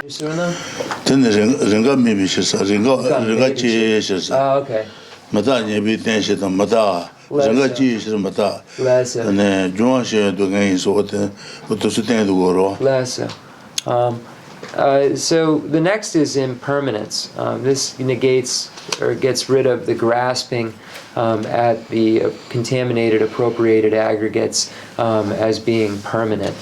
Then Ringa maybe she's a Ringa cheese. Oh, okay. Mata nebi tension the Mata, Ringa cheese Mata, and then John share the gains or the stand to So the next is impermanence. This negates or gets rid of the grasping at the contaminated, appropriated aggregates as being permanent.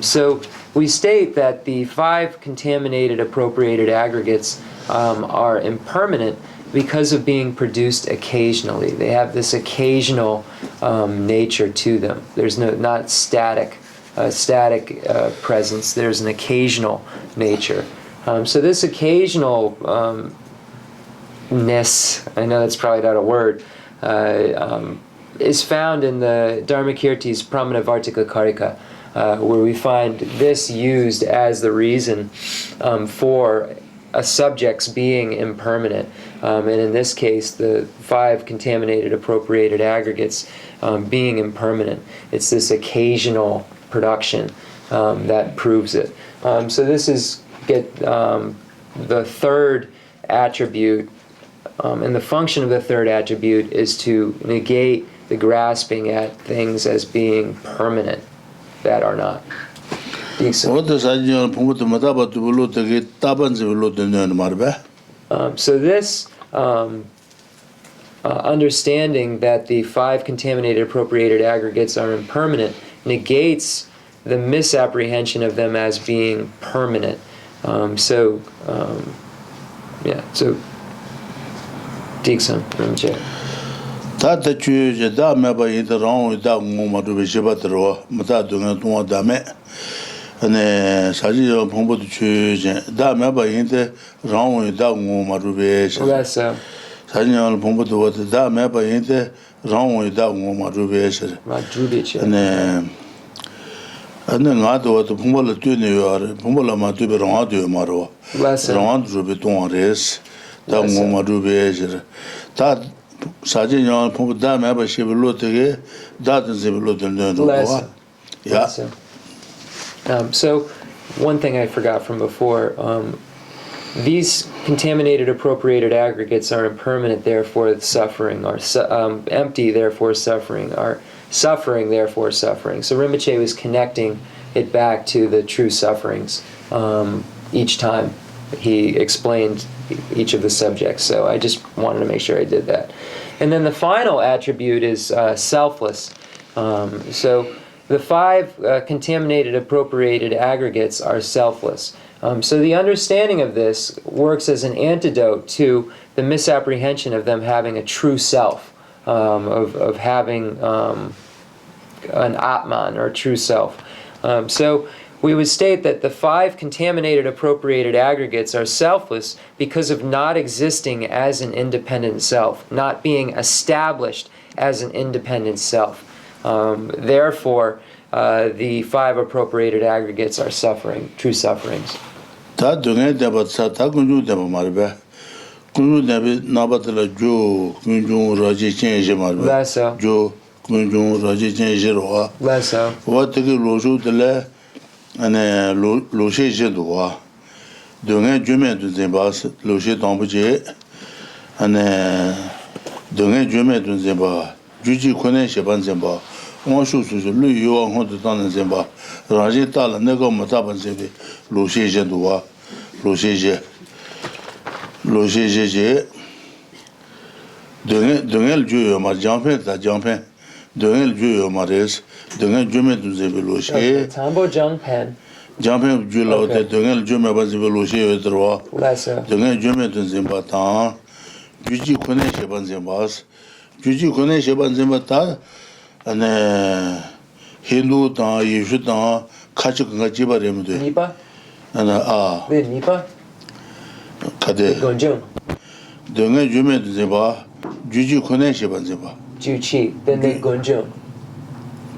So we state that the 5 contaminated, appropriated aggregates are impermanent because of being produced occasionally. They have this occasional nature to them. There's not static presence. There's an occasional nature. So this occasionalness, I know that's probably not a word, is found in the Dharmakirti's Pramanavartika Karika, where we find this used as the reason for a subject's being impermanent. And in this case, the 5 contaminated, appropriated aggregates being impermanent. It's this occasional production that proves it. So this is the third attribute, and the function of the third attribute is to negate the grasping at things as being permanent that are not. So this understanding that the 5 contaminated, appropriated aggregates are impermanent negates the misapprehension of them as being permanent. So Dixon, Rinpoche. Tata Chu, da Maba in the wrong da Moma to be Shibatro, Mata doing one dame, and Saji Pombo to choose, da Maba in the wrong da Moma to be Saji Pombo to what da Maba in the wrong da Moma to be and then I do what the Pomola to New York, Pomola Matu Ronado Maro, Ron to be Ton race, da Moma to be that. Sajian Pombo Dam ever she will look again, that is a little learn. Yeah. So, one thing I forgot from before, these contaminated, appropriated aggregates are impermanent, therefore suffering, or empty, therefore suffering, or suffering, therefore suffering. So Rinpoche was connecting it back to the true sufferings each time he explained each of the subjects. So I just wanted to make sure I did that. And then the final attribute is selfless. So the 5 contaminated, appropriated aggregates are selfless. So the understanding of this works as an antidote to the misapprehension of them having a true self, of having an Atman, or true self. So we would state that the 5 contaminated, appropriated aggregates are selfless because of not existing as an independent self, not being established as an independent self. Therefore, the 5 appropriated aggregates are suffering, true sufferings. And Lucy Jedua, doing Jumet to Zimbas, Lucy Tombuje, and doing Jumet to Zimba, Juji Kone Shaban Zimba, one shoes to Lu on Hontan Zimba, Rajitala, Nego Mataban Zibi, Lucy Jedua, Lucy J. Doing El Juyo, my jumping. Doing Juyo Maris, doing Jumet to Zibilushi, Tambo Jungpen. Jumping Julo, doing Juma Bazibilushi, doing Jumet to Zimbatan, Juji Kone Shaban Zimbas, Juji Kone Shaban Zimbata, and Hindu Tan, Yushutan, Kachuk Jiba Remde. Nipa? And Nipa? Kade Gonjung. Doing Jumet to Zimba, Juji Kone Shaban Zimba. Juchi, then they Gunjung.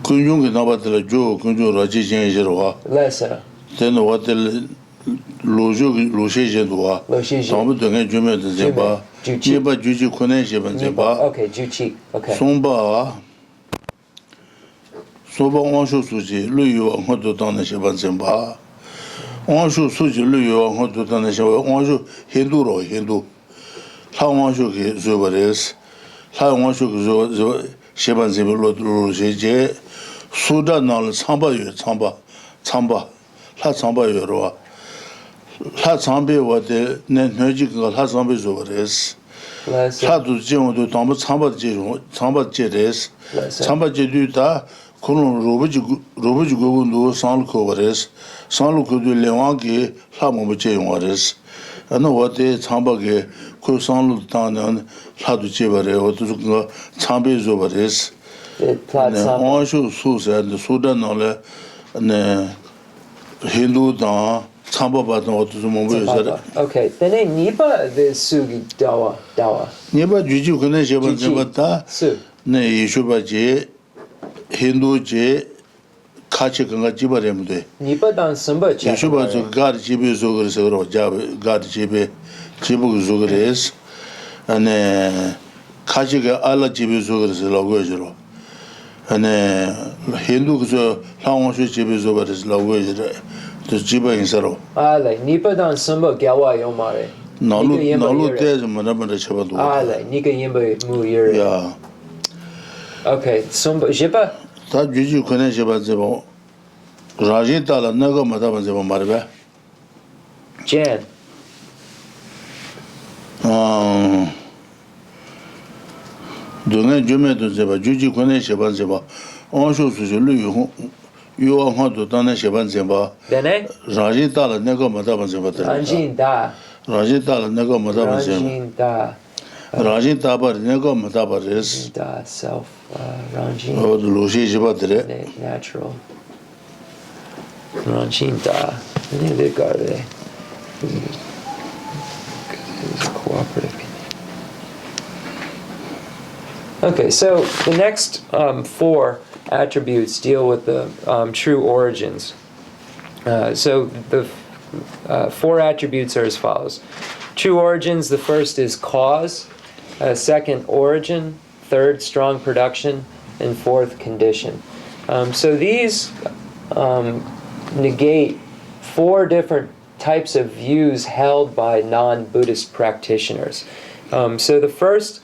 Kunjung Nabatla Joe, Kunju Raji Jenjirwa. Lesser. Then what the Loju Loshijedua, Tom Dunga Jumet Zimba, Jiba Juji Kone Shaban Zimba. Okay, Juchi. Okay. Somba Soba Wanshu Suji, Luyu, Hoto Donna Shaban Zimba. Wangshu Suji Luyo, Hontu Tanasha, Wangshu Hindu or Hindu. How Wangshu Zubares, how Wangshu Sheban Zibulu, Sudan, Samba, La Samba Yoroa. La Sambi, what the Nergical Hasambi Zubares. Hadu Jim to Tomba Samba Jeres, Samba Jeduta, Kulun Rubuj Gundu, San Covers, San Lucudu Lewangi, Lamuche Waters. I know what they Sambage, Kusan Lutan, Hadu Chivare, or to Sambi Zubares. Wanshu Susa and the Sudan and Hindu Dan. Okay, then Nipa the Sugi Dawa. Nipa Juju Kuneshaban Zibata, Ne Yeshuba J, Hindu J, Kachikanga Jibaremde. Nipa dan Samba Yeshuba to God Jibi Zugres, God Jibi, Jibu Zugres, and Kachika Allah Jibi Zugres Logojero. And Hindu Lawanshu Jibi Zugres Logojero. To Jiba in Saro. Like Nipa dan Samba Gawa Yomare. Nalu Des Manabana Chabadu. Like Nika Yimba Muyuri. Yeah. Okay, Samba Jiba? That Juju Konesha Zebo. Rajita la Nago Madame Zebo Marbe. Jan. Dunga Jume to Zeba, Juju Konesha Zeba. Onshu Sulu. You are going to Dana Shaban Zimba. Then Rajita Nego Madame Zimba. Rajinda. Rajita Nego Madame Rajinda. Rajita Bar Nego Madabaris. Self Ranjin. Oh, the Lucy Jibatre. Natural. Ranjinda. They got it. It's a cooperative. Okay, so the next 4 attributes deal with the true origins. So the 4 attributes are as follows. True origins, the first is cause, second origin, third strong production, and fourth condition. So these negate 4 different types of views held by non-Buddhist practitioners. So the first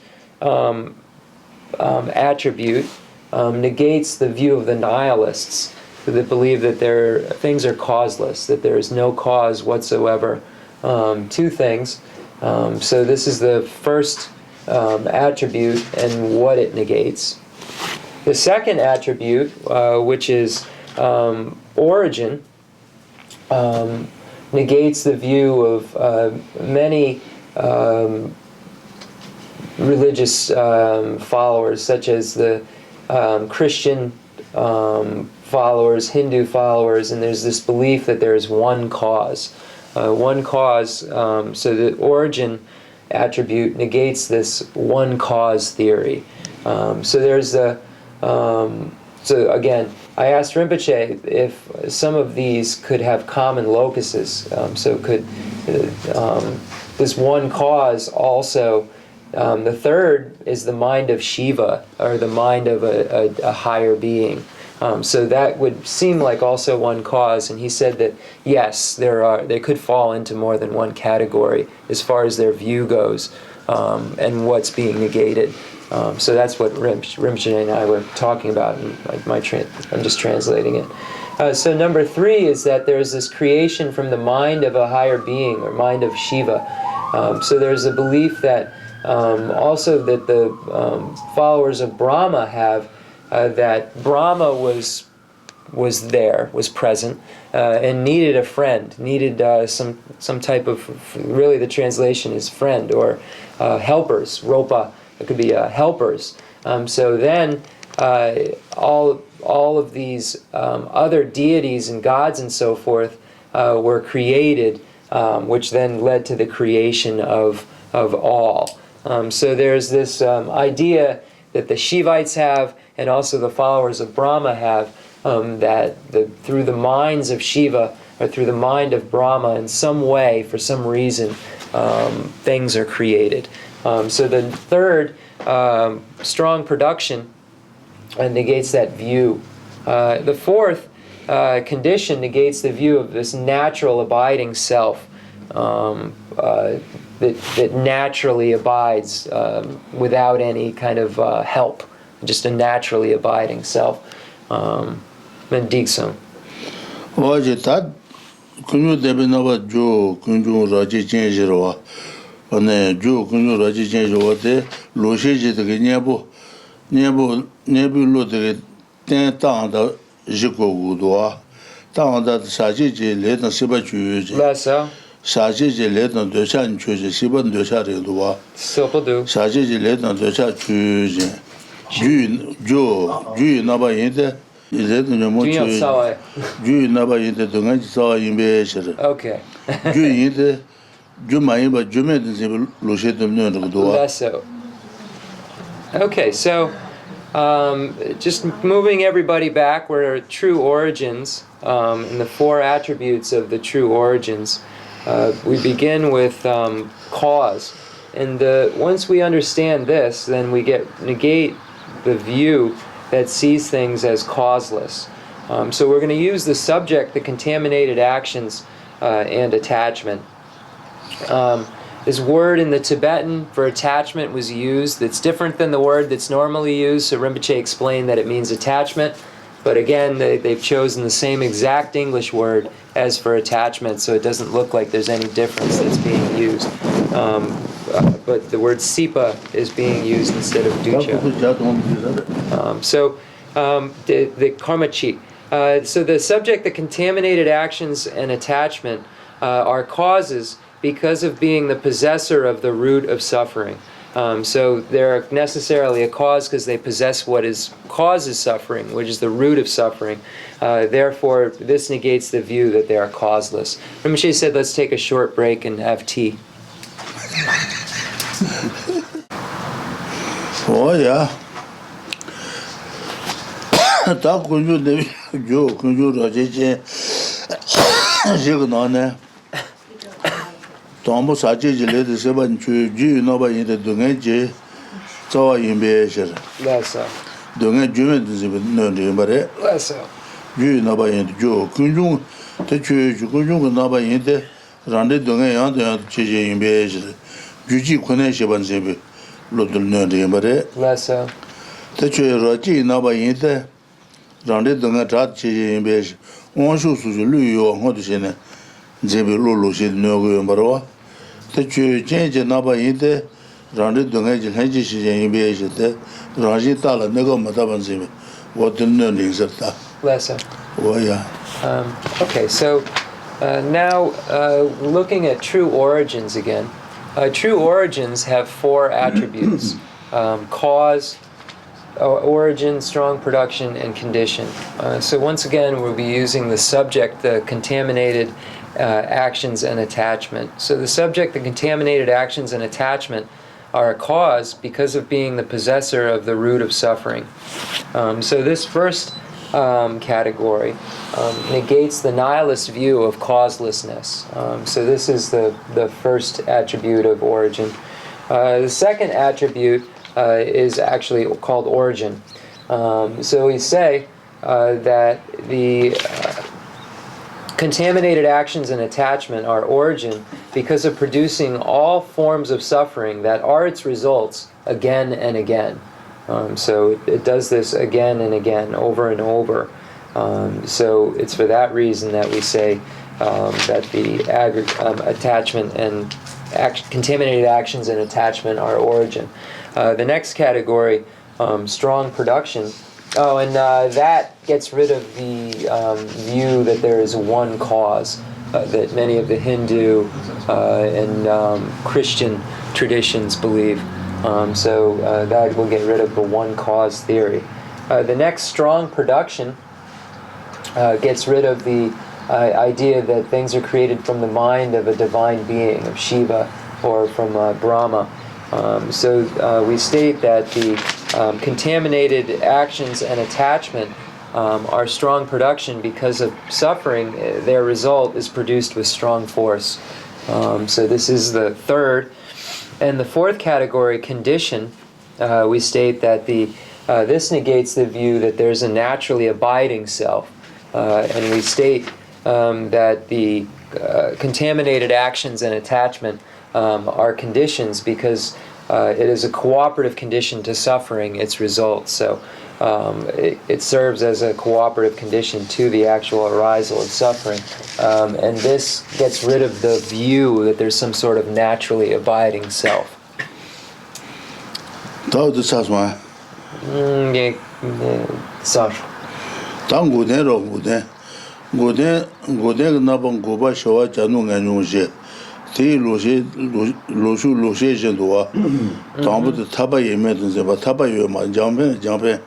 attribute negates the view of the nihilists that believe that things are causeless, that there is no cause whatsoever to things. So this is the first attribute and what it negates. The second attribute, which is origin, negates the view of many religious followers, such as the Christian followers, Hindu followers, and there's this belief that there is one cause. So the origin attribute negates this one cause theory. So there's so again, I asked Rinpoche if some of these could have common locuses. So could this one cause also. The third is the mind of Shiva, or the mind of a higher being. So that would seem like also one cause, and he said that yes, they could fall into more than one category as far as their view goes, and what's being negated. So that's what Rinpoche and I were talking about. And I'm just translating it. So number 3 is that there's this creation from the mind of a higher being, or mind of Shiva. So there's a belief that also that the followers of Brahma have, that Brahma was present and needed a friend, needed some type of, really the translation is friend, or helpers, ropa, it could be helpers. So then all of these other deities and gods and so forth were created, which then led to the creation of all. So there's this idea that the Shivites have, and also the followers of Brahma have, that through the minds of Shiva, or through the mind of Brahma, in some way, for some reason, things are created. So the third, strong production, negates that view. The fourth condition negates the view of this natural abiding self that naturally abides without any kind of help, just a naturally abiding self. Mendixum. Kunyu debi naba jo kunyu raji chenjirwa ane jo kunyu raji chenjirwa de loshi ji de nyebu lo de ten tang da jiko gudwa tang da shaji ji le na siba ju ji shaji ji le na de shan chu ji siba de sha re dwa shaji ji le na de sha chu ji ju naba yin de Okay. Okay, so just moving everybody back, where are true origins, and the four attributes of the true origins. We begin with cause, and once we understand this, then we negate the view that sees things as causeless. So we're going to use the subject, the contaminated actions, and attachment. This word in the Tibetan for attachment was used. It's different than the word that's normally used, so Rinpoche explained that it means attachment. But again, they've chosen the same exact English word as for attachment, so it doesn't look like there's any difference that's being used. But the word sipa is being used instead of ducha. The karmachi. So the subject, the contaminated actions and attachment are causes because of being the possessor of the root of suffering. So they're necessarily a cause because they possess what causes suffering, which is the root of suffering. Therefore, this negates the view that they are causeless. Rinpoche said, let's take a short break and have tea. Oh yeah. Ta kunju de jo kunju raje je jig na ne. Tombo saje je le de se ban chu ju no ba yin de dungen je zo yin be je. Lesa. Dungen ju me de se no de bare. Lesa. Ju no ba yin jo kunju te chu ju kunju no ba yin de ran de dungen ya de je yin be je. Ju ji kone she ban se be. Lesa. The Raji Naba in the Rande Dunga Tat in Besh, one shoes to Lu or Hodishene, Zebi Lulu said no Baroa. The change Naba in the Rande Dunga Hedges in Besh, the Raji Tala Nego Mataban Zim, what the learnings of that. Lesa. Oh, yeah. Okay, so now looking at true origins again. True origins have four attributes: cause, origin, strong production, and condition. So once again, we'll be using the subject, the contaminated actions and attachment. So the subject, the contaminated actions and attachment, are a cause because of being the possessor of the root of suffering. So this first category negates the nihilist view of causelessness. So this is the first attribute of origin. The second attribute is actually called origin. So we say that the contaminated actions and attachment are origin because of producing all forms of suffering that are its results again and again. So it does this again and again, over and over. So it's for that reason that we say that the attachment and contaminated actions and attachment are origin. The next category, strong production. Oh, and that gets rid of the view that there is one cause that many of the Hindu and Christian traditions believe. So that will get rid of the one cause theory. The next, strong production, gets rid of the idea that things are created from the mind of a divine being, of Shiva, or from Brahma. So we state that the contaminated actions and attachment are strong production because of suffering. Their result is produced with strong force. So this is the third. And the fourth category, condition, we state that this negates the view that there's a naturally abiding self. and we state that the contaminated actions and attachment are conditions because it is a cooperative condition to suffering, its results. So it serves as a cooperative condition to the actual arisal of suffering. And this gets rid of the view that there's some sort of naturally abiding self. Ti lo she jen do tambu de taba yeme de zeba taba yema jampe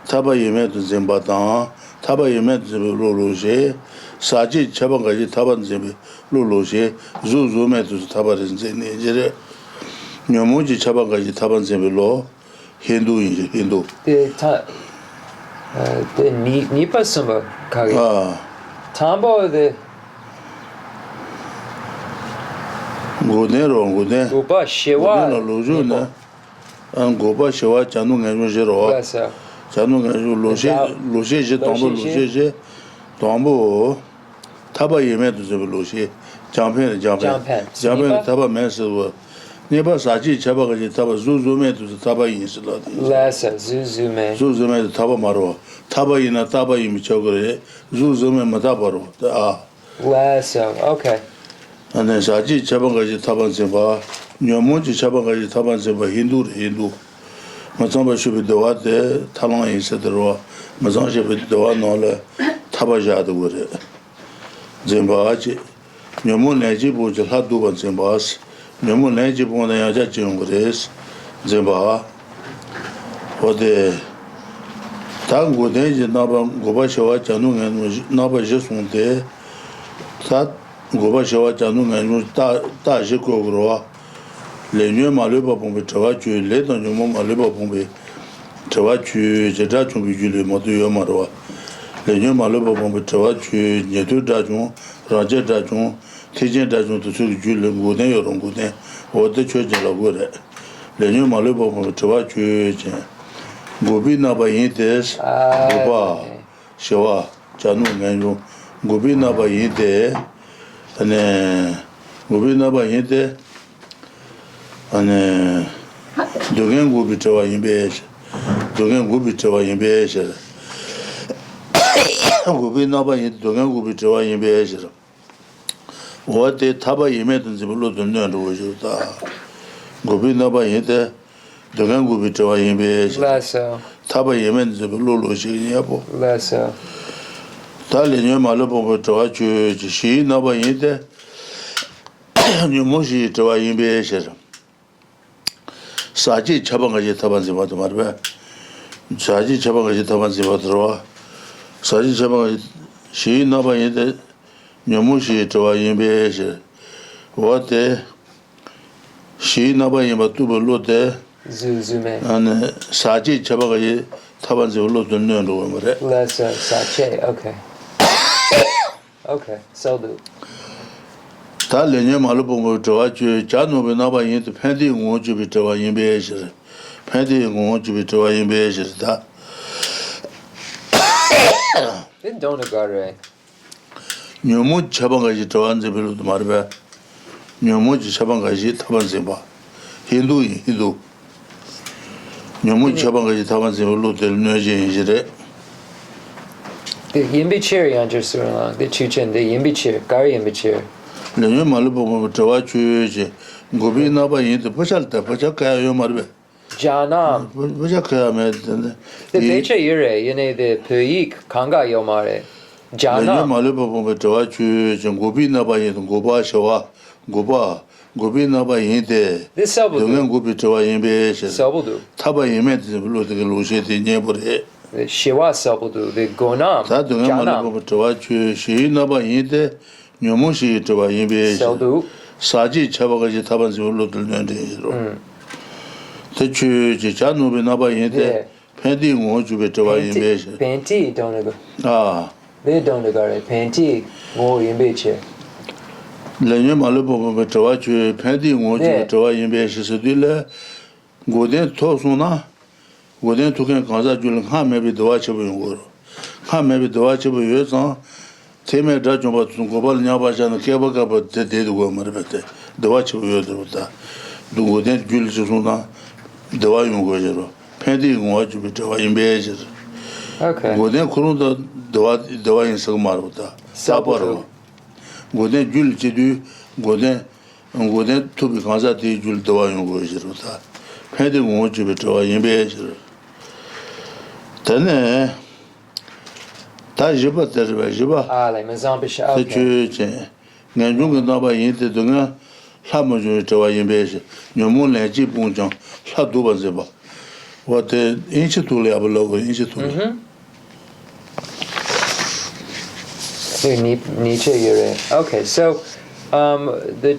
taba yeme de zemba ta taba yeme de lo she saji chaba ga ji taba zembe lo she zu me de taba de zene jere nyomu ji chaba ga ji taba zembe lo hindu the nipa samba kage tambo the Goba Shewa Lojuna and Goba Shewa Chanu and Jero Chanu Loge Tombo Taba Yemet Loge Jampen Taba Mensa Neba Saji Chabaka Taba Zuzume to the Taba Insula Zuzume Taba Maro Taba in a Taba Imichogre Zuzume Matabaro okay. And then Saji Chabangaji Tabanzeba, Nyomuji Chabangaji Tabanzeba, Hindu. Mazamba should be the what the Talang is at the raw, Mazan should be the one all Tabajad with it. Zimbaji, Nyomun Najibu Jahadu and Zimbas, Nyomun Najibu and Yajajim with this, Zimba, for the Tango Danger Naba Gobashawa Janung and Naba Jesun there, that Goba Shawa Janung and Ta Jiko Le New Maluba Pombe Tawachu, let on your mom Maluba Pombe Tawachu, Jajun Vigili Motu Marwa. Le New Maluba Pombe Tawachu, Yetu Dajun, Raja Dajun, Tijan Dajun to Julie Guden or Guden, or the church of Lagore. Le New Maluba Pombe Tawachu, Gobi Naba Yintes, Goba Shawa Janung and Gobi Naba Yinte. And Gubina by Hinte and Dogan Gubitawa in Beach, Dogan Gubitawa in Beach. Gubina by Dogan Gubitawa in Beach. What the Taba Yemet and the Bulletin was you. Gubina by Hinte, Dogan Gubitawa in Beach. Taba Yemet the Bulu Shiniapo. Lessa. Talin Malapo to she never in there. You mushi to a imbeasher. Saji Chabangaji Tabanzimat Marbe. Saji Chabangaji Tabanzimatroa. Saji Chabangaji, she never in there. You mushi to a imbeasher. What she never in Batuba Zuzume. And Saji Chabangaji Tabanziolo to know. Lessa Sache, okay. Okay, so do. Talenya Malupo to watch Jano Benaba into pending won't you be to our imbeasures. Pending won't you be to our imbeasures. That Then don't agarre. Nyomu Chabangaji to Anzibu Marbe. Nyomu Chabangaji Tabanziba. Hindu. Nyomu Chabangaji Tabanzibu del Nuji. The Yimbi cherry on just along, the Chuchen, the Yimbi chair, Gary Yimbi chair. The new Malupo to watch you, Gobi Naba in the Pachata, Pachaka, you marbe. Janam. Pachaka made the Pecha Ire, you know, the Puik, Kanga Yomare. Janam. Malupo to watch you, Gobi Naba in Goba Shawa, Gobi Naba in there. This Sabudu. Gobi to Imbe, Sabudu. Taba Yemet, the Blue Lucia, the neighborhood. The Shiwa Sabudu, the Gonam. That the Malupo to watch you, she never in there. Nyomushi to Imbe. Saldu. Saji Chabagaji Tabanzulu to Nandiro. The church, Janu Benaba in there. Pending won't you be to Imbe. Panty, don't go. Ah. They don't go. Panty, more in Beche. Lenye Malupo to watch you, pending won't you be to Imbe. Sedilla. Go then to Suna. Go then to Kanza Julan, maybe the watch of your maybe the watch of you, son. Tame Dutch about Gobal Nabas and Kabaka, the dead woman, the watch of you, the Wooden Jules Suna, the Wayum Gojero, pending watch with the Wayum Beages. Okay. Wooden Kurunda, the Wayan Samaruta, Sabaro. Wooden Jules Jedu, Wooden to be consulted Jul the Wayum Gojero, pending watch with the Wayum Beages. Then, Tajiba, Tajiba. Les Mazambish. Okay. The Nanjung Naba in the Dunga, Samajo to Wayimbesh, Nomun and Jipunjong, Shaduba Zeba. What the Institute of Logo Institute. Nietzsche, you're right. Okay, so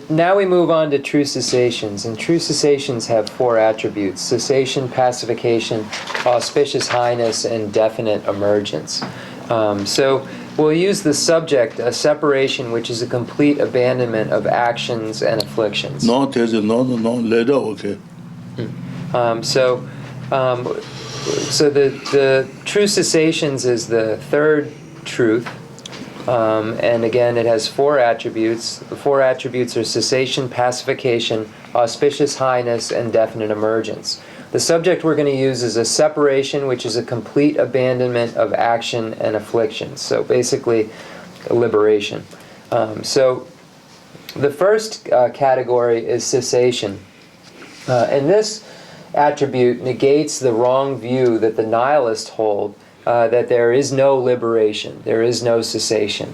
now we move on to true cessations. And true cessations have 4 attributes: cessation, pacification, auspicious highness, and definite emergence. So we'll use the subject, a separation which is a complete abandonment of actions and afflictions. No, there's no, later, okay. So the true cessations is the third truth. And again, it has 4 attributes. The 4 attributes are cessation, pacification, auspicious highness, and definite emergence. The subject we're going to use is a separation, which is a complete abandonment of action and affliction. So basically, a liberation. So the first category is cessation. And this attribute negates the wrong view that the nihilists hold, that there is no liberation, there is no cessation.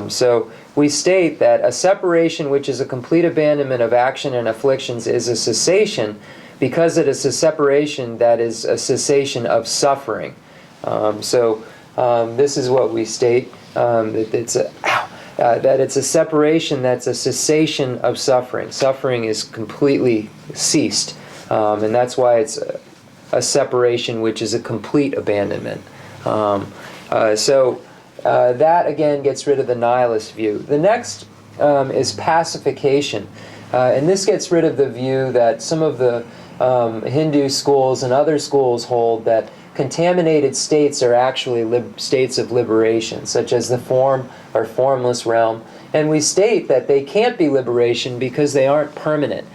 So we state that a separation which is a complete abandonment of action and afflictions is a cessation because it is a separation that is a cessation of suffering. This is what we state, that it's a separation that's a cessation of suffering. Suffering is completely ceased, and that's why it's a separation which is a complete abandonment. That again gets rid of the nihilist view. The next is pacification, and this gets rid of the view that some of the Hindu schools and other schools hold that contaminated states are actually states of liberation, such as the form or formless realm. And we state that they can't be liberation because they aren't permanent.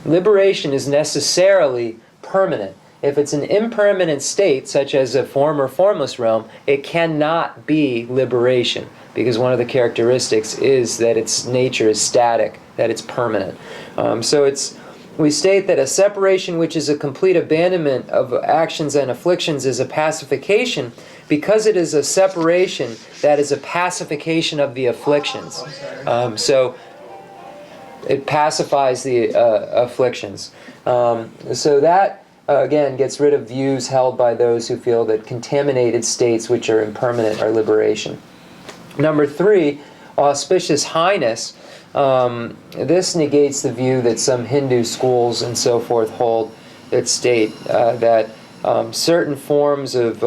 Liberation is necessarily permanent. If it's an impermanent state, such as a form or formless realm, it cannot be liberation, because one of the characteristics is that its nature is static, that it's permanent. We state that a separation which is a complete abandonment of actions and afflictions is a pacification because it is a separation that is a pacification of the afflictions. So it pacifies the afflictions. So that, again, gets rid of views held by those who feel that contaminated states which are impermanent are liberation. Number 3, auspicious highness. This negates the view that some Hindu schools and so forth hold that state that certain forms of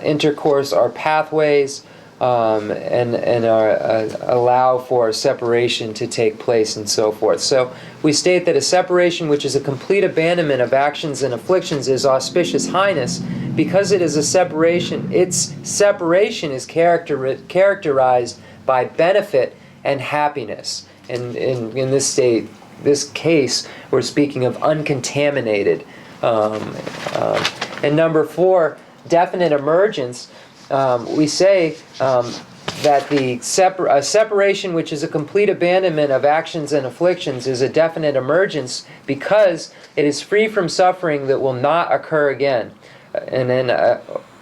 intercourse are pathways and allow for separation to take place and so forth. So we state that a separation which is a complete abandonment of actions and afflictions is auspicious highness because it is a separation. Its separation is characterized by benefit and happiness. And in this case, we're speaking of uncontaminated. And number 4, definite emergence. We say that a separation which is a complete abandonment of actions and afflictions is a definite emergence because it is free from suffering that will not occur again. And then,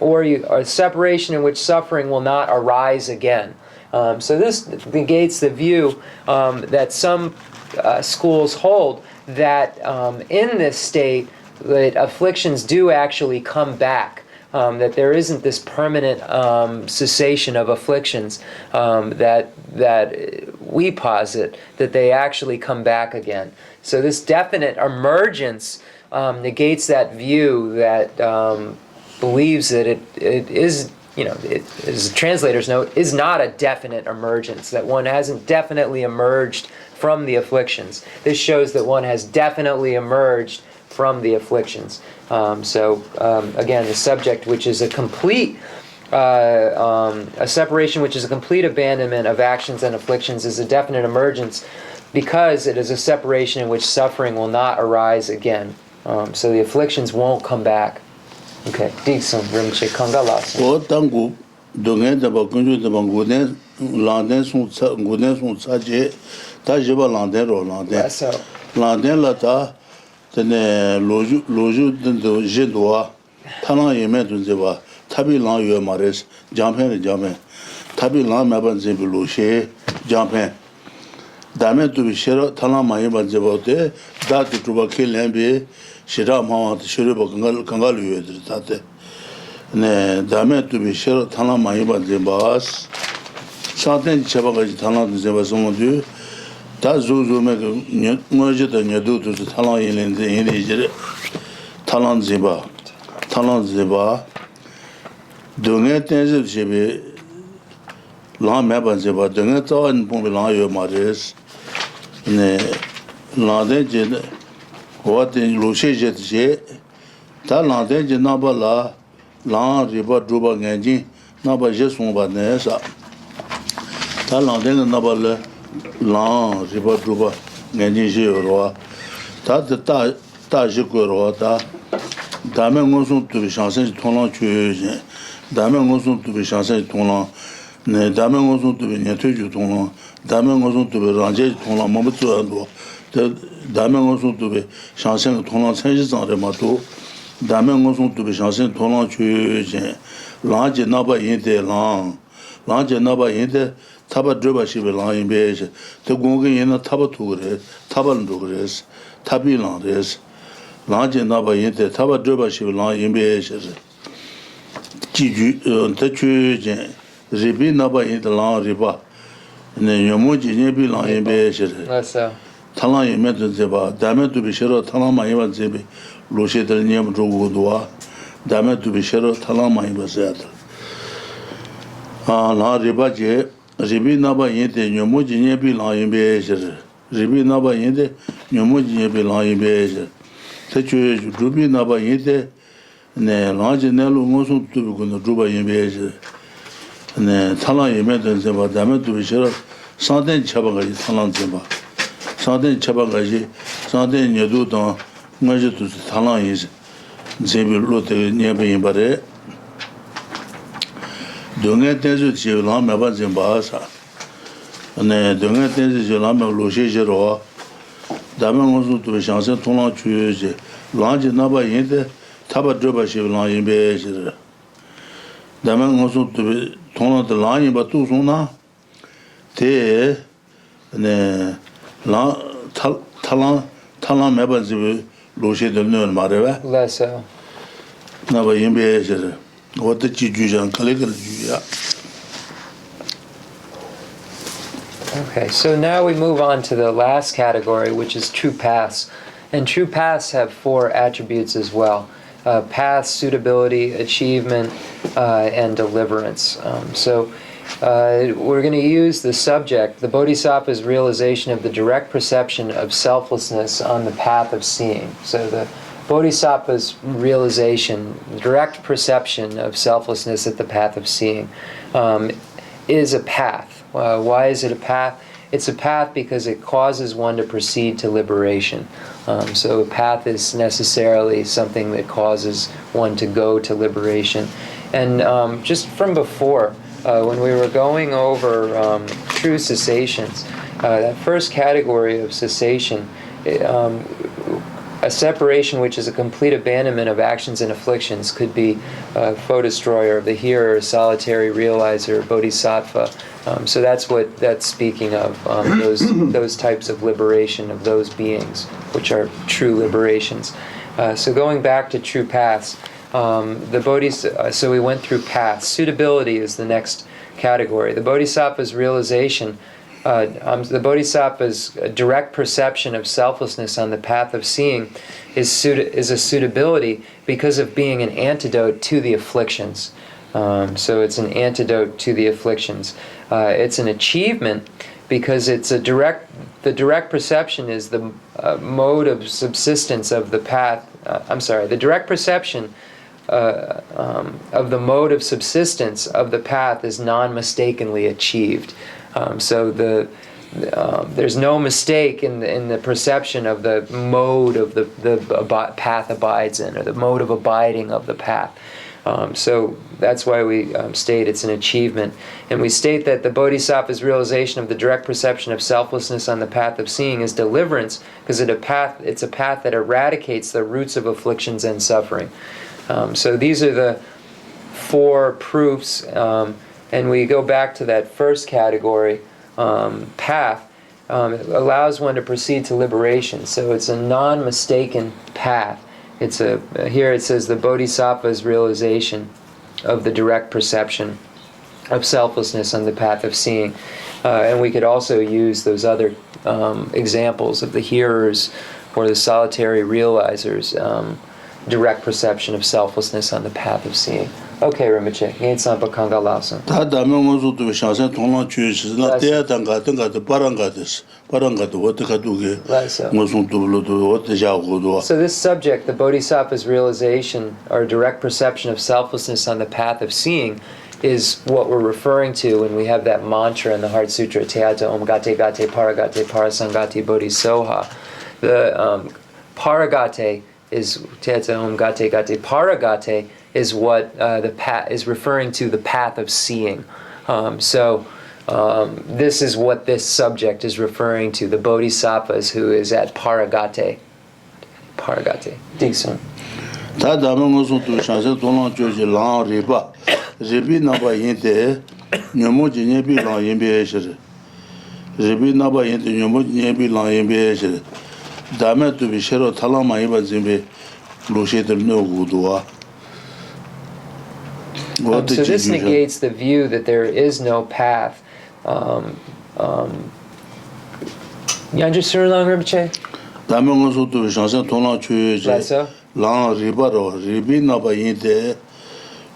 or a separation in which suffering will not arise again. So this negates the view that some schools hold that in this state that afflictions do actually come back, that there isn't this permanent cessation of afflictions that we posit, that they actually come back again. So this definite emergence negates that view that believes that it is, as the translators note, is not a definite emergence, that one hasn't definitely emerged from the afflictions. This shows that one has definitely emerged from the afflictions. Again, the subject, which is a complete a separation which is a complete abandonment of actions and afflictions is a definite emergence because it is a separation in which suffering will not arise again. So the afflictions won't come back. Okay. Dixon, Rinpoche, Kangalas. O tangu dongen da ba kunju da ba nguden landen sun sa je ta jeba landen ro landen. So. Landen la ta tene loju den do je doa tana yeme dun je ba tabi lang yue mares jampen tabi lang ma ban je lo she jampen dame tu bi shero tana ma ye ban je ba te da tu ba ke lembe shira ma ta shiro ba kangal yue de ta te ne dame tu bi shero tana ma ye ban je ba santen chaba ga tana de je ba so mo du 다 조조메 뭐지도 녀도도 탈랑 일인데 이제 탈랑 제바 동에 때서 집에 라메바 제바 동에 자원 보면 라요 마레스 네 라데 제 호데 로셰제제 다 라데 제 나발라 라 리바 두바 겐지 나바 제송바네사 다 라데 나발라 랑 리바 두바 겐지 제로와 다 지고로와 다음에 무슨 또 샹생 통랑 주제 다음에 무슨 또 샹생 통랑 네 다음에 무슨 또 녀퇴주 통랑 다음에 무슨 또 랑제 통랑 뭐부터도 다음에 무슨 또 샹생 통랑 생지상에 마도 다음에 무슨 또 샹생 통랑 주제 랑제 나바 인데 랑제 나바 인데 타바 드바시베 랑인베 또 공게 얘는 타바 두그레 타바는 두그레스 타비랑레스 라제 나바 인데 타바 드바시베 랑인베 지주 대추제 리비 나바 인데 랑 리바 네 요모지 예비 랑인베 맞아. 탈랑 예메도 제바 다음에 또 비셔로 탈랑 많이 받제비 로셰들 님 조고도와 다음에 또 비셔로 탈랑 많이 받어야 라 리바제 리비 나바 인데 요모지 예비 랑인베 리비 나바 인데 요모지 예비 랑인베 대추 루비 나바 인데 네 라제 내로 무슨 두고는 루바 예베 네 탈랑 예메도 제바 다음에 또 비셔로 산된 차바가지 탈랑 제바 산된 차바가지 산된 여도도 뭐지도 탈랑이 제빌로데 녀베 바레 동에 때서 지랑 매바 좀 봐서 네 동에 때서 지랑 매 로셰제로 다음에 무슨 또 샹생 통랑 주제 랑지 나바 인데 타바 드바시 랑인베 다음에 무슨 또 통랑도 랑이 바 투송나 대 네, 탈랑 매번지 로셰들는 말해봐. Lesso. 나봐 임베에서 어떻게 주장 칼레글 주야. Okay, so now we move on to the last category, which is true paths. And true paths have 4 attributes as well. Path, suitability, achievement, and deliverance. We're going to use the subject, the Bodhisattva's realization of the direct perception of selflessness on the path of seeing. So the Bodhisattva's realization, direct perception of selflessness at the path of seeing, is a path. Why is it a path? It's a path because it causes one to proceed to liberation. So a path is necessarily something that causes one to go to liberation. And just from before, when we were going over true cessations, that first category of cessation, a separation which is a complete abandonment of actions and afflictions, could be foe-destroyer of the hearer, solitary realizer, bodhisattva. So that's what that's speaking of, those types of liberation of those beings, which are true liberations. So going back to true paths, so we went through paths. Suitability is the next category. The Bodhisattva's realization, the Bodhisattva's direct perception of selflessness on the path of seeing is a suitability because of being an antidote to the afflictions. So it's an antidote to the afflictions. It's an achievement because it's the direct perception is the mode of subsistence of the path. The direct perception of the mode of subsistence of the path is non-mistakenly achieved. So there's no mistake in the perception of the mode of the path abides in, or the mode of abiding of the path. So that's why we state it's an achievement. And we state that the Bodhisattva's realization of the direct perception of selflessness on the path of seeing is deliverance, because it's a path that eradicates the roots of afflictions and suffering. So these are the 4 proofs, and we go back to that first category, path. It allows one to proceed to liberation. So it's a non-mistaken path. It's here it says the Bodhisattva's realization of the direct perception of selflessness on the path of seeing. And we could also use those other examples of the hearers or the solitary realizers, direct perception of selflessness on the path of seeing. Okay, Rinpoche. Ngayon sampa kanga lasan. 다 다음에 원수 또 상생 통로 주시나 대단 같은 것도 바람가듯이 바람가도 어떻게 두게 무슨 두블로도 어떻게 하고도. So this subject, the Bodhisattva's realization or direct perception of selflessness on the path of seeing, is what we're referring to when we have that mantra in the Heart Sutra, Teata Om Gate Gate Paragate Parasangati Bodhisoha. The Paragate is Teata Om Gate Gate Paragate is what the path is referring to, the path of seeing. So this is what this subject is referring to, the Bodhisattvas who is at Paragate. Paragate. Dixon. 다 다음에 무슨 또 상생 통로 주시 랑 리바 리비 나바 인데 녀모 진예비 랑 인베시르 리비 나바 인데 녀모 진예비 랑 인베시르 다음에 또 비셔로 탈라마 이바 진베 로셰들 노구도와. So this negates the view that there is no path. You understand, Rinpoche? 다음에 무슨 또 상생 통로 주시 랑 리바로 리비 나바 인데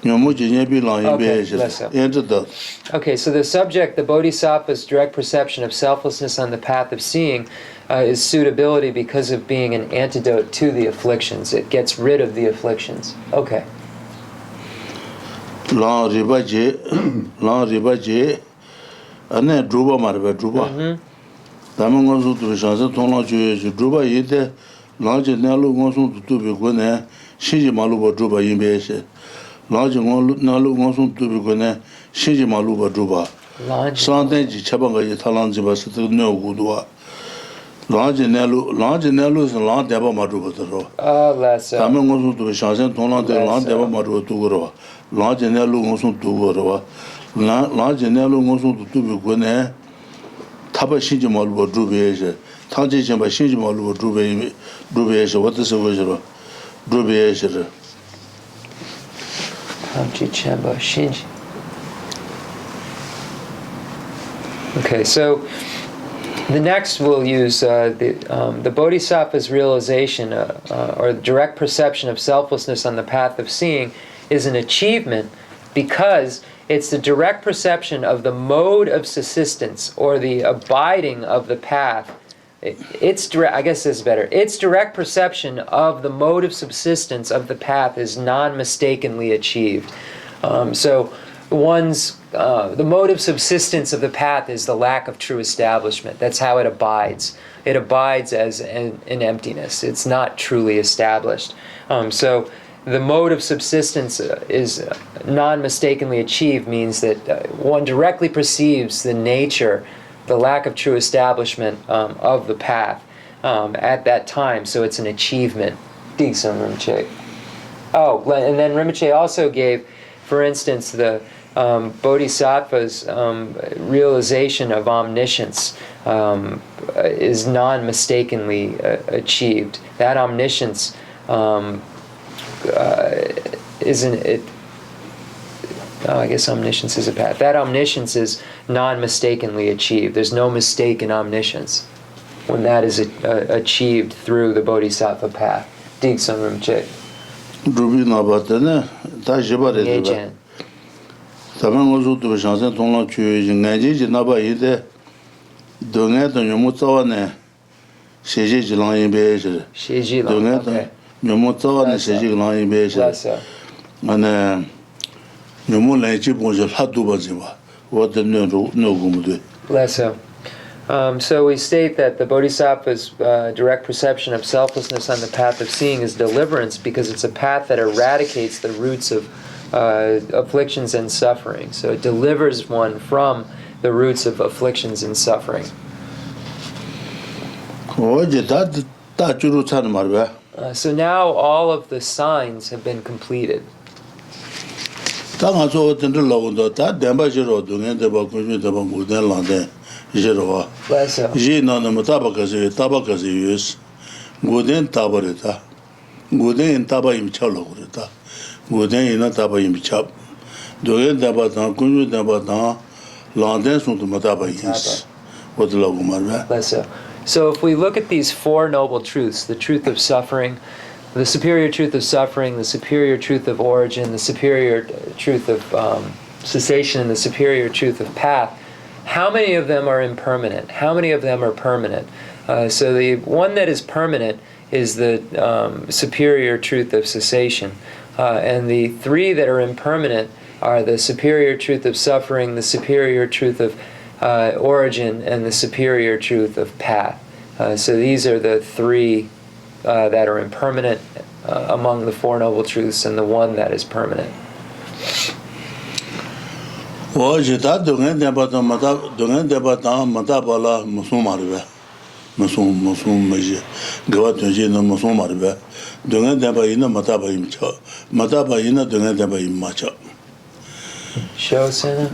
녀모 진예비 랑 인베시르 엔저도. Okay, so the subject, the Bodhisattva's direct perception of selflessness on the path of seeing, is suitability because of being an antidote to the afflictions. It gets rid of the afflictions. Okay. 랑 리바제 안에 druba marbe druba 다음에 건수 또 상세 통로 주시 druba 이데 랑제 나루 건수 또 비고네 신지 말루버 druba 임베시 랑제 나루 건수 또 비고네 신지 말루버 druba 산데지 차방가 탈란지 바스 또 노구도와 랑제 나루 랑 대바 마루버더로 다음에 건수 또 상세 통로 랑 대바 마루 두고로 라제네루 무슨 두고로와 라제네루 무슨 두비고네 타바 신지 말고 두베제 타제제 바 신지 말고 두베제 어디서 보셔 두베제 타제제 바 신지. Okay, so the next we'll use the Bodhisattva's realization or direct perception of selflessness on the path of seeing is an achievement because it's the direct perception of the mode of subsistence or the abiding of the path. I guess this is better. Its direct perception of the mode of subsistence of the path is non-mistakenly achieved. So the mode of subsistence of the path is the lack of true establishment. That's how it abides. It abides as an emptiness. It's not truly established. So the mode of subsistence is non-mistakenly achieved means that one directly perceives the nature, the lack of true establishment of the path at that time. So it's an achievement. Digson Rinpoche. Oh, and then Rinpoche also gave, for instance, the Bodhisattva's realization of omniscience is non-mistakenly achieved. That omniscience isn't it? I guess omniscience is a path. That omniscience is non-mistakenly achieved. There's no mistake in omniscience when that is achieved through the Bodhisattva path. Digson Rinpoche. Rubi nabatene ta jibare de. Tamen ozu tu shansen tongla chu ngaji ji naba ide donge to nyomu tsawane sheji ji lang yin be je. Sheji lang. Okay. Nyomu tsawane sheji lang yin be je. ane nyomu lenchi bonjo hadu baziwa what the no gumude. Less so. So we state that the Bodhisattva's direct perception of selflessness on the path of seeing is deliverance because it's a path that eradicates the roots of afflictions and suffering. So it delivers one from the roots of afflictions and suffering. So now all of the signs have been completed. Bless you. So if we look at these four noble truths, the truth of suffering, the superior truth of suffering, the superior truth of origin, the superior truth of cessation, and the superior truth of path, how many of them are impermanent? How many of them are permanent? So the one that is permanent is the superior truth of cessation. And the three that are impermanent are the superior truth of suffering, the superior truth of origin, and the superior truth of path. So these are the three that are impermanent among the Four Noble Truths, and the one that is permanent. Show Sena?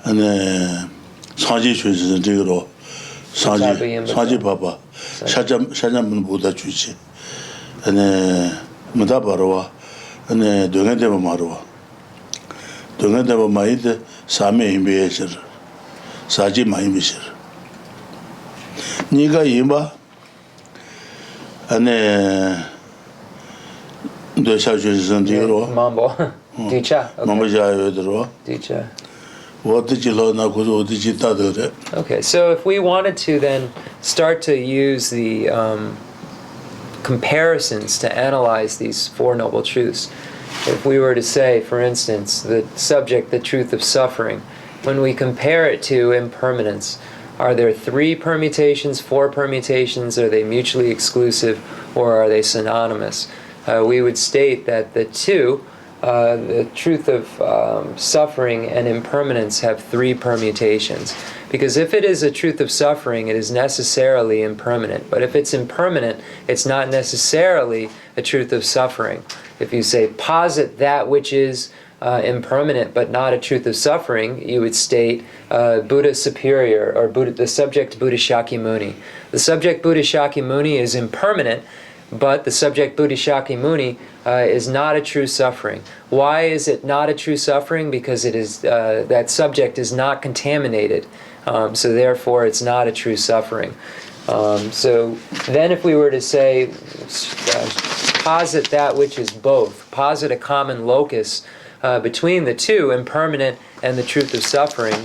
And Sanji chooses the Sanji Papa, Shajam Buddha Chuchi, and Madabarova, and Dungandeva Marova. Dungandeva Maid, Sami Imbisher, Saji Maimbisher. Niga Yimba, and the Shajas and Diro. Mambo. Dicha. Mamaja. Dicha. Okay, so if we wanted to then start to use the comparisons to analyze these Four Noble Truths, if we were to say, for instance, the subject, the truth of suffering, when we compare it to impermanence, are there three permutations, four permutations, are they mutually exclusive, or are they synonymous? We would state that the two, the truth of suffering and impermanence, have three permutations. Because if it is a truth of suffering, it is necessarily impermanent. But if it's impermanent, it's not necessarily a truth of suffering. If you say, posit that which is impermanent but not a truth of suffering, you would state Buddha superior, or Buddha, the subject Buddha Shakyamuni. The subject Buddha Shakyamuni is impermanent, but the subject Buddha Shakyamuni is not a true suffering. Why is it not a true suffering? Because it is that subject is not contaminated, so therefore it's not a true suffering. So then if we were to say, posit that which is both, posit a common locus between the two, impermanent and the truth of suffering,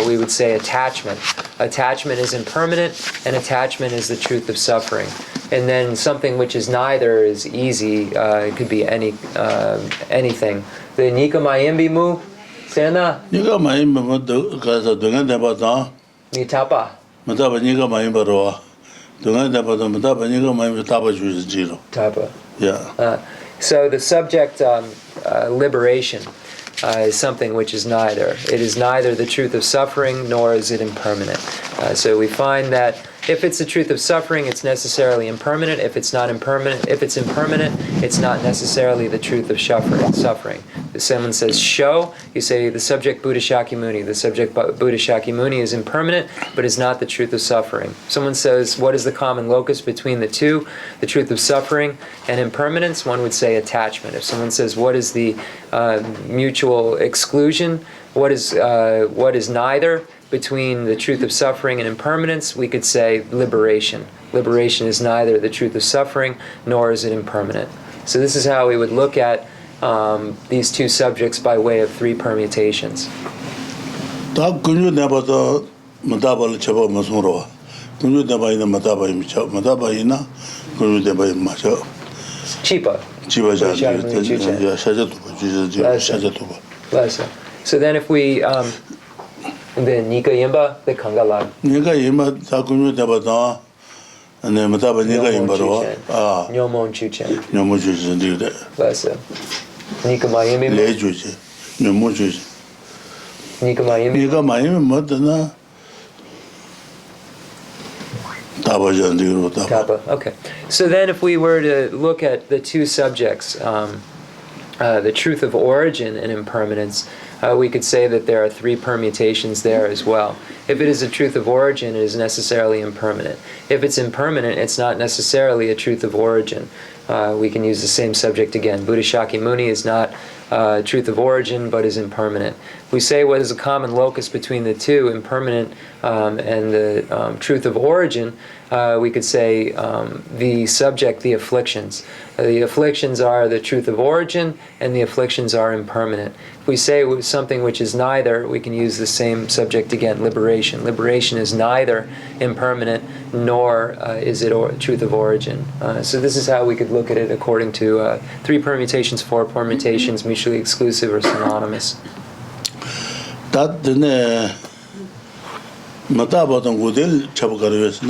we would say attachment. Attachment is impermanent, and attachment is the truth of suffering. And then something which is neither is easy. It could be anything. The Nikamayimbi mu, Sena? Nikamayimbi kaza dengan dapat dah. Nitapa. Matapa Nikamayimbi roa. Dengan dapat matapa Nikamayimbi tapa juice zero. Tapa. Yeah. So the subject liberation is something which is neither. It is neither the truth of suffering nor is it impermanent. So we find that if it's the truth of suffering, it's necessarily impermanent. If it's not impermanent, if it's impermanent, it's not necessarily the truth of suffering. If someone says show, you say the subject Buddha Shakyamuni. The subject Buddha Shakyamuni is impermanent, but is not the truth of suffering. If someone says what is the common locus between the two, the truth of suffering and impermanence, one would say attachment. If someone says what is the mutual exclusion, what is neither between the truth of suffering and impermanence, we could say liberation. Liberation is neither the truth of suffering nor is it impermanent. So this is how we would look at these two subjects by way of three permutations. Chipa. Chiba Shakyamuni Chuchen. ja Shajatuba. Lessa. So then if we, the Nika Yimba, the Kangala. Nika Yima Takunyu Tabata, and then Mataba Nika Yimbaro. Ah, Nyomon Chuchen. Nyamuchus and do that. Lessa. Nika Mayimi. Lejuji, Nyamuchus. Nika Mayimi. Nika Mayim Matana Tabajan Diro Taba. Kappa. Okay. So then if we were to look at the two subjects, the truth of origin and impermanence, we could say that there are three permutations there as well. If it is a truth of origin, it is necessarily impermanent. If it's impermanent, it's not necessarily a truth of origin. We can use the same subject again. Buddha Shakyamuni is not truth of origin, but is impermanent. If we say what is a common locus between the two, impermanent and the truth of origin, we could say the subject, the afflictions. The afflictions are the truth of origin, and the afflictions are impermanent. If we say something which is neither, we can use the same subject again, liberation. Liberation is neither impermanent, nor is it truth of origin. So this is how we could look at it according to three permutations, four permutations, mutually exclusive or synonymous. That the Matabaton Gudil Chabakaris,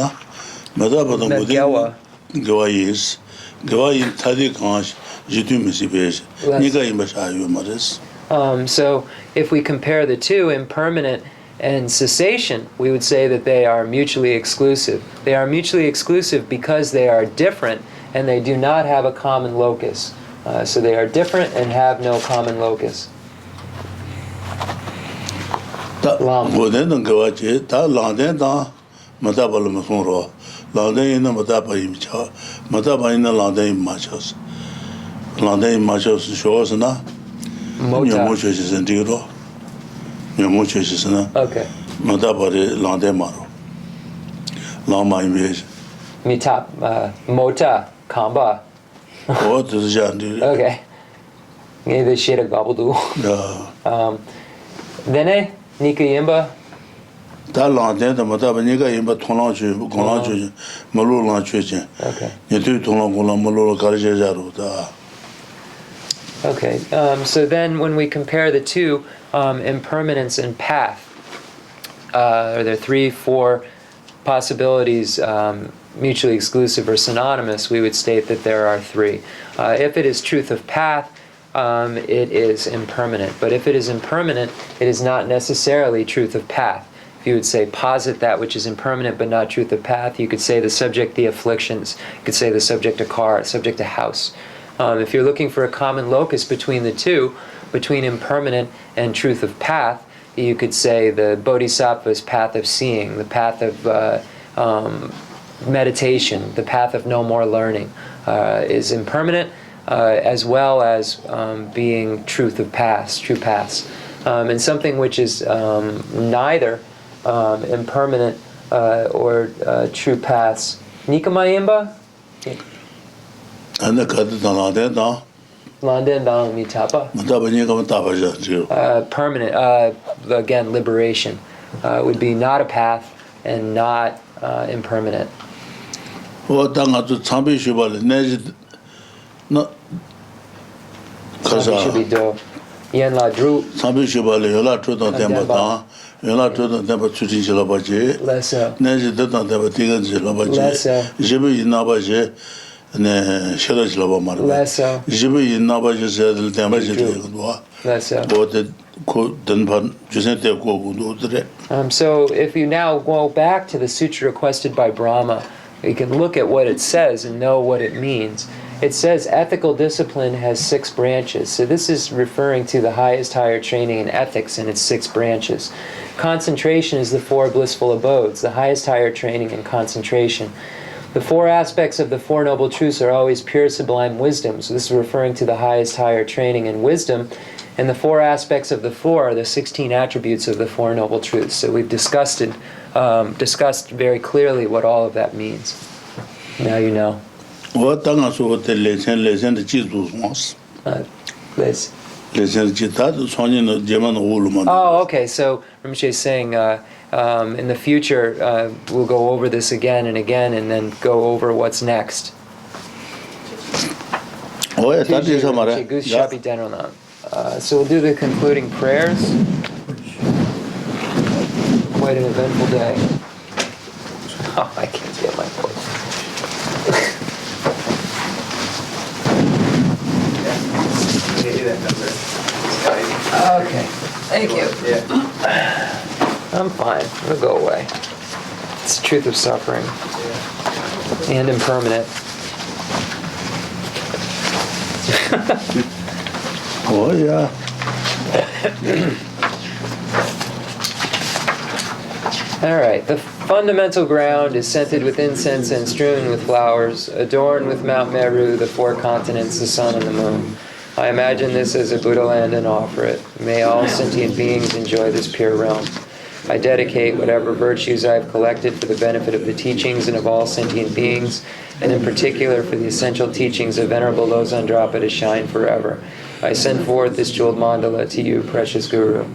Matabaton Gudil Gawais, Gawai Tadikansh, Jitumisi, Nika Imbashayu Maris. So if we compare the two, impermanent and cessation, we would say that they are mutually exclusive. They are mutually exclusive because they are different and they do not have a common locus. So they are different and have no common locus. Lama. Okay. Mitap, Mota, Kamba. Okay. Maybe they share a gobble. Then Nika Yimba. Da lang den da ma da ba ni ga yin ba tong lang chu gong lang chu ma lu lang chu jin. Okay. Ni du tong lang gong lang ma lu ga je ja ru da. Okay. So then when we compare the two, impermanence and path, are there 3, 4 possibilities mutually exclusive or synonymous, we would state that there are 3. If it is truth of path, it is impermanent. But if it is impermanent, it is not necessarily truth of path. If you would say posit that which is impermanent but not truth of path, you could say the subject, the afflictions. You could say the subject, a car, subject, a house. If you're looking for a common locus between the two, between impermanent and truth of path, you could say the bodhisattva's path of seeing, the path of meditation, the path of no more learning is impermanent, as well as being truth of paths, true paths. And something which is neither impermanent or true paths. Nikamayimba? And the cut on the London down Mitapa. Permanent, again, liberation would be not a path and not impermanent. Well, to Tambi Shubal, Nezid. No. Should be do. Yen la drew. Tambi Shubal, Yola Truton Temba, Yola Truton Temba Chuchi Labaje, Lesser. Nezid Dutan Temba Tigan Labaje, Jibi Nabaje, and Sherish Labamar. Lesser. Jibi Nabaje said the Temba. Lesser. What the Dunpan Jusente Go. So if you now go back to the sutra requested by Brahma, you can look at what it says and know what it means. It says ethical discipline has 6 branches. So this is referring to the highest higher training in ethics and its 6 branches. Concentration is the 4 blissful abodes, the highest higher training in concentration. The 4 aspects of the 4 noble truths are always pure sublime wisdom. So this is referring to the highest higher training in wisdom. And the 4 aspects of the 4 are the 16 attributes of the 4 noble truths. So we've discussed very clearly what all of that means. Now you know. What Tangas over the legend the Jesus once? Liz. Legend Chita, Sonia, German Ulman. Oh, okay. So Rinpoche is saying in the future we'll go over this again and again and then go over what's next. Oh, yeah, that is Amara. So we'll do the concluding prayers. Quite an eventful day. Oh, I can't get my book. Okay, thank you. I'm fine. It'll go away. It's the truth of suffering and impermanent. Oh, yeah. All right. The fundamental ground is scented with incense and strewn with flowers, adorned with Mount Meru, the four continents, the sun, and the moon. I imagine this as a Buddha land and offer it. May all sentient beings enjoy this pure realm. I dedicate whatever virtues I have collected for the benefit of the teachings and of all sentient beings, and in particular for the essential teachings of Venerable Losang Drapa to shine forever. I send forth this jeweled mandala to you, precious Guru.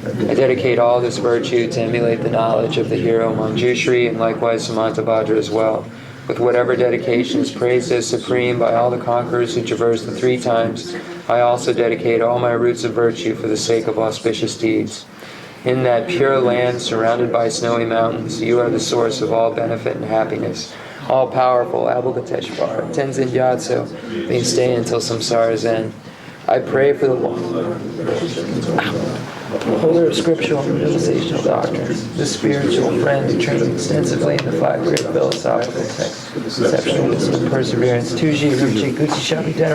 I dedicate all this virtue to emulate the knowledge of the hero Manjushri and likewise Samantabhadra as well. With whatever dedication is praised as supreme by all the conquerors who traverse the three times, I also dedicate all my roots of virtue for the sake of auspicious deeds. In that pure land surrounded by snowy mountains, you are the source of all benefit and happiness. All-powerful Avalokiteshvara, Tenzin Gyatso, may stay until samsara's end. I pray for the holder of scriptural and realizational doctrines, the spiritual friend who trains extensively in the five great philosophical texts, exceptional wisdom, perseverance, Tuji, Ruchi, Gucci, Shabi,